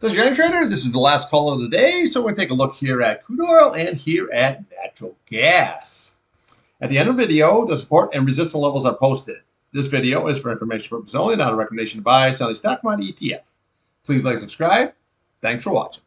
This is your Irontrader. This is the last call of the day, so we're going to take a look here at crude oil and here at natural gas. At the end of the video, the support and resistance levels are posted. This video is for information purposes only, not a recommendation to buy, sell a stock commodity ETF. Please like and subscribe. Thanks for watching.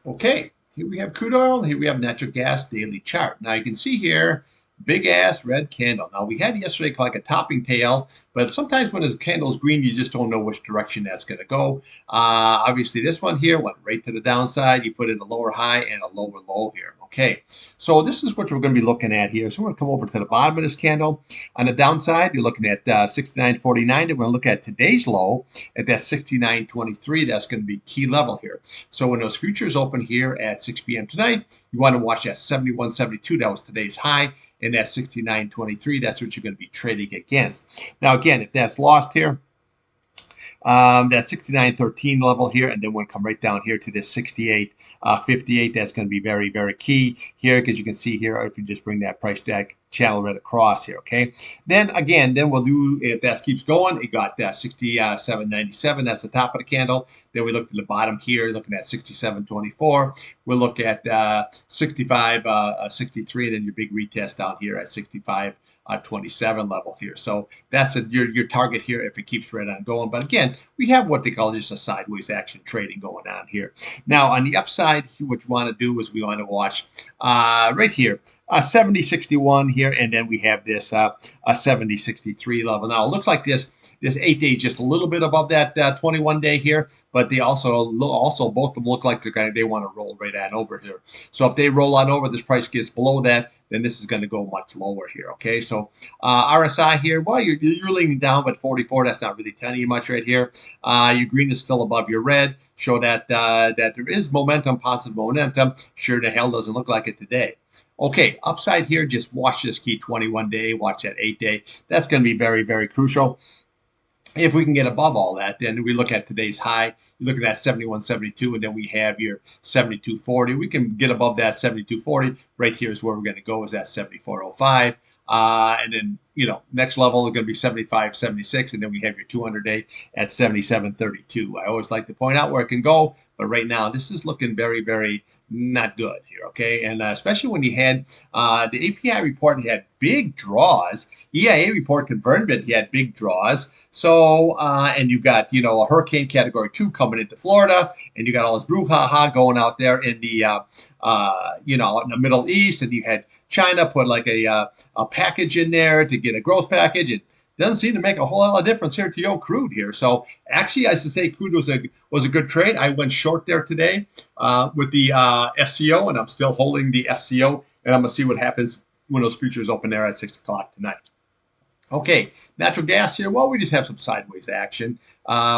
Okay, here we have crude oil, and here we have natural gas daily chart. Now you can see here, big ass red candle. Now we had yesterday like a topping tail, but sometimes when the candle's green, you just don't know which direction that's going to go. Obviously, this one here went right to the downside. You put in a lower high and a lower low here. Okay, so this is what we're going to be looking at here. So we're going to come over to the bottom of this candle. On the downside, you're looking at 69.49. We're going to look at today's low at that 69.23. That's going to be key level here. So when those futures open here at 6 p.m. tonight, you want to watch that 71.72. That was today's high. And that 69.23, that's what you're going to be trading against. Now, again, if that's lost here, that 69.13 level here, and then we'll come right down here to this 68.58. That's going to be very, very key here, because you can see here, if you just bring that price tag channel right across here, okay? Then again, we'll do, if that keeps going, it got 67.97. That's the top of the candle. Then we look at the bottom here, looking at 67.24. We'll look at 65.63, and then your big retest down here at 65.27 level here. So that's your target here if it keeps right on going. But again, we have what they call just a sideways action trading going on here. Now on the upside, what you want to do is we want to watch right here, 70.61 here, and then we have this 70.63 level. Now it looks like this 8-day just a little bit above that 21-day here, but they also both of them look like they want to roll right on over here. So if they roll on over, this price gets below that, then this is going to go much lower here. Okay, so RSI here, well, you're leaning down, but 44, that's not really telling you much right here. Your green is still above your red, show that that there is momentum, positive momentum. Sure the hell doesn't look like it today. Okay, upside here, just watch this key 21-day, watch that 8-day. That's going to be very, very crucial. If we can get above all that, then we look at today's high. You're looking at 71.72, and then we have your 72.40. We can get above that 72.40. Right here is where we're going to go, is at 74.05. And then, next level is going to be 75.76, and then we have your 200-day at 77.32. I always like to point out where it can go, but right now this is looking very, very not good here, okay? And especially when you had the API report, had big draws. EIA report confirmed that he had big draws. So, and you got, a hurricane category 2 coming into Florida, and you got all this brouhaha going out there in the, in the Middle East, and you had China put like a package in there to get a growth package. It doesn't seem to make a whole lot of difference here to crude here. So actually, I should say crude was a good trade. I went short there today with the SCO, and I'm still holding the SCO, and I'm gonna see what happens when those futures open there at 6 o'clock tonight. Okay, natural gas here. Well, we just have some sideways action.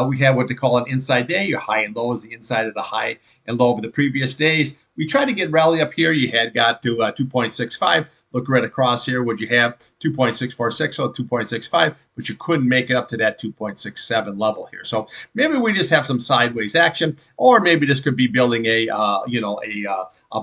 We have what they call an inside day. Your high and low is the inside of the high and low of the previous days. We tried to get rally up here. You had got to 2.65. Look right across here. Would you have 2.646 or 2.65? But you couldn't make it up to that 2.67 level here. So maybe we just have some sideways action, or maybe this could be building a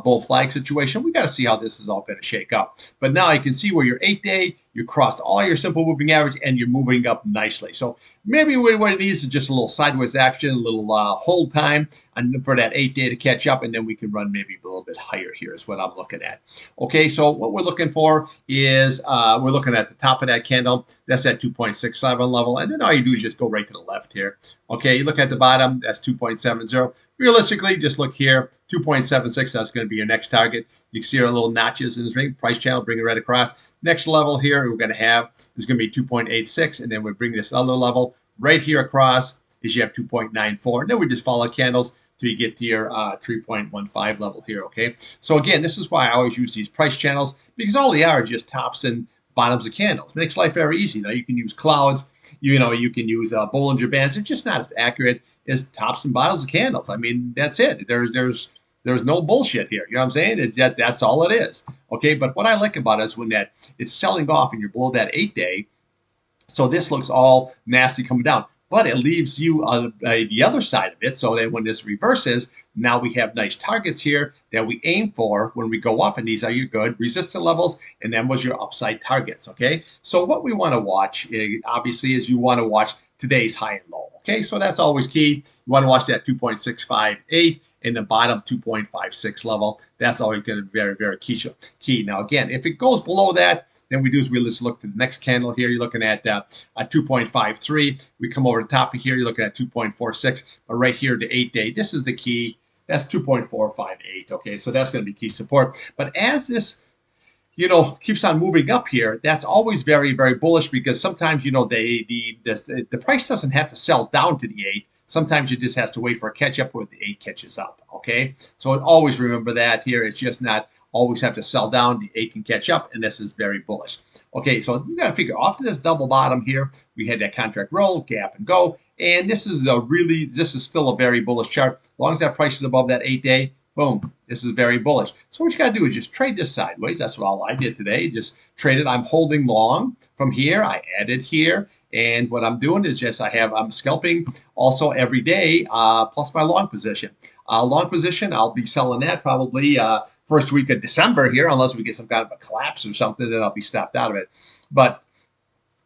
bull flag situation. We got to see how this is all going to shake up. But now you can see where your 8-day, you crossed all your simple moving average, and you're moving up nicely. So maybe what it needs is just a little sideways action, a little hold time, and for that 8-day to catch up, and then we can run maybe a little bit higher here is what I'm looking at. Okay, so what we're looking for is we're looking at the top of that candle. That's at 2.67 level, and then all you do is just go right to the left here. Okay, you look at the bottom, that's 2.70. Realistically, just look here, 2.76, that's going to be your next target. You can see our little notches in the ring, price channel, bring it right across. Next level here we're going to have is going to be 2.86, and then we bring this other level right here across is you have 2.94. And then we just follow candles till you get to your 3.15 level here, okay? So again, this is why I always use these price channels, because all they are just tops and bottoms of candles. It makes life very easy. Now you can use clouds, you can use Bollinger Bands. They're just not as accurate as tops and bottoms of candles. I mean, that's it. There's no bullshit here. You know what I'm saying? That's all it is. Okay, but what I like about it is when it's selling off and you're below that 8-day, so this looks all nasty coming down. But it leaves you on the other side of it, so that when this reverses, now we have nice targets here that we aim for when we go up, and these are your good resistance levels, and then was your upside targets, okay? So what we want to watch, obviously, is you want to watch today's high and low. Okay, so that's always key. You want to watch that 2.658 in the bottom 2.56 level. That's always going to be very, very key. Now, again, if it goes below that, then we just look to the next candle here. You're looking at a 2.53. We come over the top of here. You're looking at 2.46. But right here, the 8-day, this is the key. That's 2.458. Okay, so that's going to be key support. But as this keeps on moving up here, that's always very, very bullish, because sometimes, the price doesn't have to sell down to the 8. Sometimes it just has to wait for a catch up where the 8 catches up. Okay, so always remember that here. It's just not always have to sell down. The 8 can catch up, and this is very bullish. Okay, so you got to figure off this double bottom here. We had that contract roll, gap, and go. And this is still a very bullish chart. As long as that price is above that 8-day, boom, this is very bullish. So what you got to do is just trade this sideways. That's what all I did today. Just traded. I'm holding long from here. I added here. And what I'm doing is I'm scalping also every day, plus my long position. Long position, I'll be selling that probably first week of December here, unless we get some kind of a collapse or something, then I'll be stopped out of it. But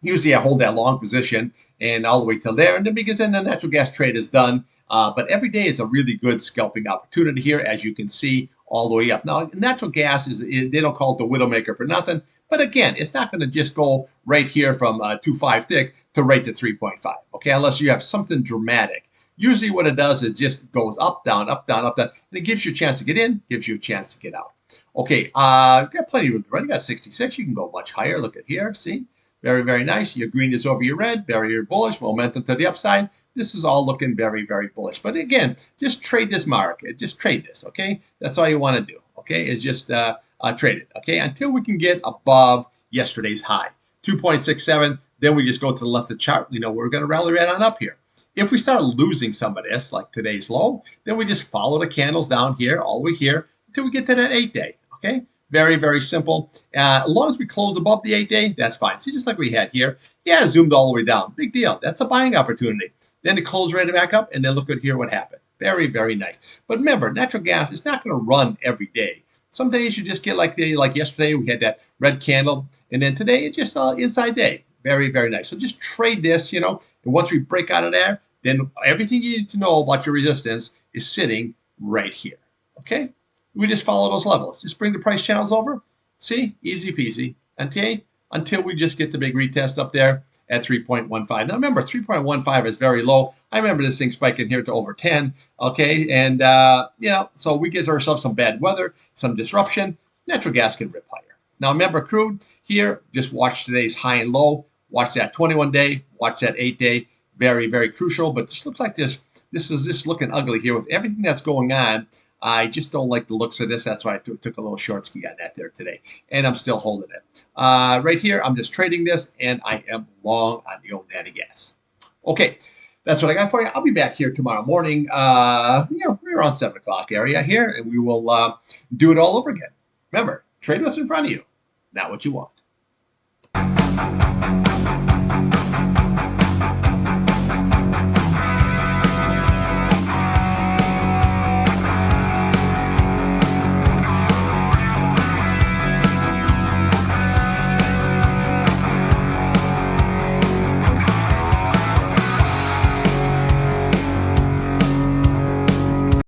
usually I hold that long position and all the way till there, and then because then the natural gas trade is done. But every day is a really good scalping opportunity here, as you can see, all the way up. Now, natural gas they don't call it the widowmaker for nothing. But again, it's not going to just go right here from 2.5 thick to right to 3.5, okay, unless you have something dramatic. Usually what it does is just goes up, down, up, down, up, down, and it gives you a chance to get in, gives you a chance to get out. Okay, got plenty of room to run. You got 66. You can go much higher. Look at here. See? Very, very nice. Your green is over your red. Very, very bullish. Momentum to the upside. This is all looking very, very bullish. But again, just trade this market. Just trade this, okay? That's all you want to do, okay, is just trade it, okay, until we can get above yesterday's high, 2.67. Then we just go to the left of the chart. We're going to rally right on up here. If we start losing some of this, like today's low, then we just follow the candles down here, all the way here, until we get to that 8-day, okay? Very, very simple. As long as we close above the 8-day, that's fine. See, just like we had here. Yeah, zoomed all the way down. Big deal. That's a buying opportunity. Then it closed right back up, and then look at here what happened. Very, very nice. But remember, natural gas is not going to run every day. Some days you just get like yesterday, we had that red candle, and then today it's just inside day. Very, very nice. So just trade this, and once we break out of there, then everything you need to know about your resistance is sitting right here, okay? We just follow those levels. Just bring the price channels over. See? Easy peasy, okay? Until we just get the big retest up there at 3.15. Now remember, 3.15 is very low. I remember this thing spiking here to over 10, okay? And, so we get ourselves some bad weather, some disruption. Natural gas can rip higher. Now remember, crude here, just watch today's high and low. Watch that 21-day, watch that 8-day. Very, very crucial. But this looks like this is just looking ugly here with everything that's going on. I just don't like the looks of this. That's why I took a little short ski on that there today. And I'm still holding it. Right here, I'm just trading this, and I am long on the old natty gas. Okay, that's what I got for you. I'll be back here tomorrow morning, we're around 7 o'clock area here, and we will do it all over again. Remember, trade what's in front of you, not what you want.